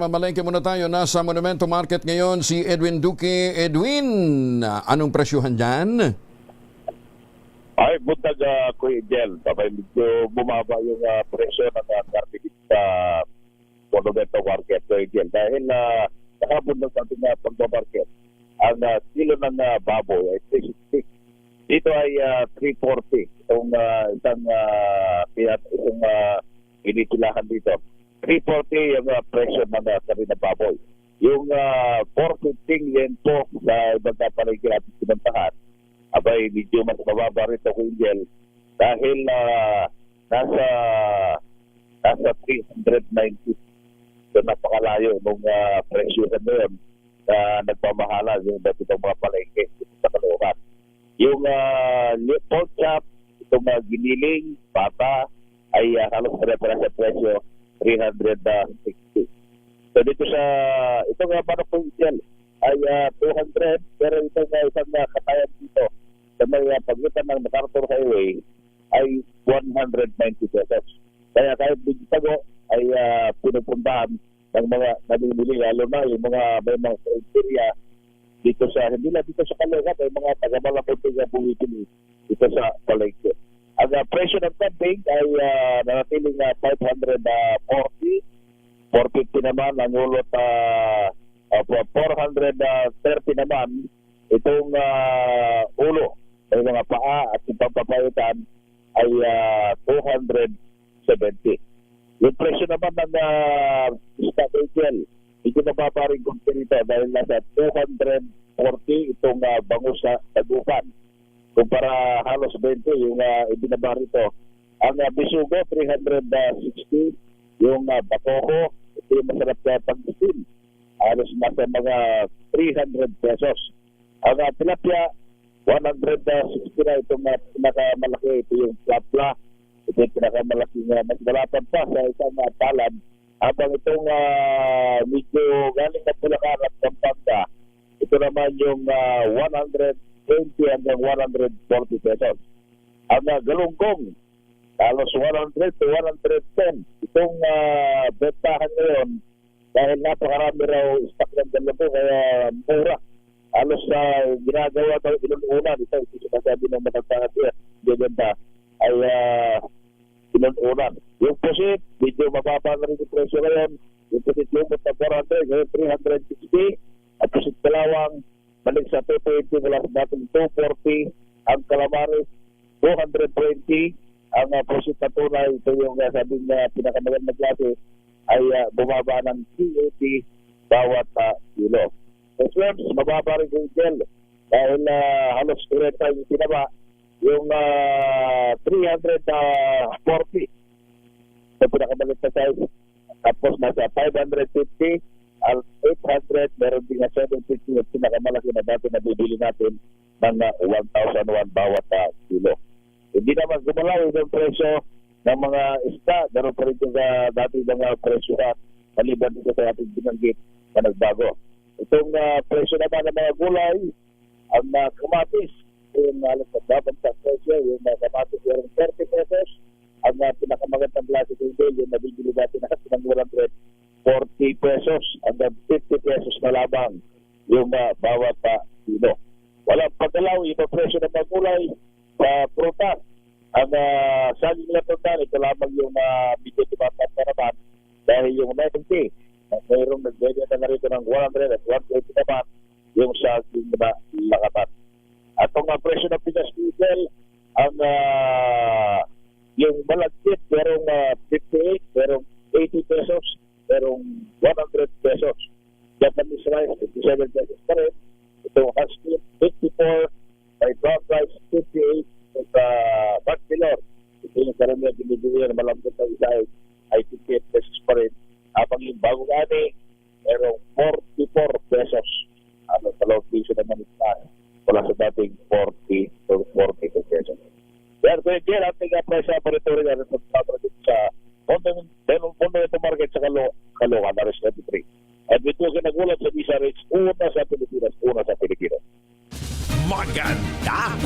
mamalengke muna tayo. Nasa Monumento Market ngayon si Edwin Duque. Edwin, anong presyuhan dyan? Ay, buntag Kuya Jel. Sabay medyo bumaba yung presyo ng karne sa Monumento Market, Kuya Jel. Dahil nakabund ng ating pagbamarket, ang kilo ng baboy ay 360. Dito ay 340. Itong isang inikilahan dito. 340 yung presyo ng karne ng baboy. Yung 415 yen po sa ibang palengke natin sinantahan, abay medyo mas mababa rito, Kuya Jel, dahil nasa 390. So napakalayo nung presyo na doon na nagpamahala yung itong mga palengke sa Caloocan. Yung pork chop, itong giniling, pata, ay halos pare-pare sa presyo 360. So dito sa itong manok, Kuya Jel, ay 200, pero itong isang katayan dito sa may pagitan ng MacArthur Highway ay 190 pesos. Kaya kahit bigtago ay pinupuntahan ng mga nabibili, lalo na yung may mga criteria dito sa, hindi na dito sa Caloocan, may mga taga-Malapunting na bumibili dito sa palengke. Ang presyo ng kambing ay nanatiling 540, 450 naman ang ulot, 430 naman itong ulo. May mga paa at yung pampapaitan ay 270. Yung presyo naman ng stock agent, hindi mababa rin kung dito dahil nasa 240 itong bangus sa tagupan. Kumpara halos 20 yung ibinaba rito. Ang bisugo, 360. Yung batoho, ito yung masarap na pag-isin. Halos nasa mga 300 pesos. Ang tilapia, 160 na itong pinakamalaki. Ito yung plapla. Ito yung pinakamalaking mas malapan pa sa isang palad. Habang itong medyo galing na Bulacan at Pampanga, ito naman yung 120 hanggang 140 pesos. Ang galunggong, halos 100 to 110. Itong bentahan ngayon, dahil napakarami raw stock ng galunggong, kaya mura. Halos ginagawa ito inununan. Ito sinasabi ng matagtangan siya, gaganda, ay inununan. Yung pusit, medyo mababa na rin yung presyo ngayon. Yung pusit lumot na 400, ngayon 360. At pusit kalawang, balik sa 220, mula sa dating 240. Ang calamares, 220. Ang pusit na tunay, ito yung sabing pinakamagandang klase, ay bumaba ng 380 bawat kilo. So, mababa rin yung gel dahil halos 30 yung pinaba. Yung 340 sa pinakabalik na size. Tapos nasa 550 at 800, meron din na 750 at pinakamalaki na dati na bibili natin ng 1,001 bawat kilo. Hindi naman gumalaw yung presyo ng mga isda. Meron pa rin yung dati mga presyo na maliban dito sa ating binanggit na nagbago. Itong presyo naman ng mga gulay, ang kamatis, yung alas na babang sa presyo, yung kamatis yung 30 pesos, ang pinakamagandang klase ng bill, yung nabibili natin na ng 140 pesos, hanggang 50 pesos na lamang yung bawat kilo. Walang pagdalaw, yung presyo ng mga gulay sa prutas. Ang saging na tundan, ito lamang yung medyo tumatap na naman dahil yung 90, mayroong nagbebenta na rito ng 100 at 120 naman yung saging na lakatan. At kung ang presyo ng Pinas Diesel, ang yung malagkit, merong 58, merong 80 pesos, merong 100 pesos. Japanese rice, 57 pesos pa rin. Itong husky, 54, may brown rice, 58, at backpilor. Ito yung karamihan binibili na malambot na isa ay 58 pesos pa rin. Habang yung bagong ani, merong 44 pesos. Ano, sa loob piso naman ito. Wala sa dating 40 to 42 pesos. Kaya kung hindi, ating presyo pa rin rin sa Monumento Market sa Caloocan, Aris 23. At ito sa nagulat sa Visa Rates, una sa Pilipinas. Maganda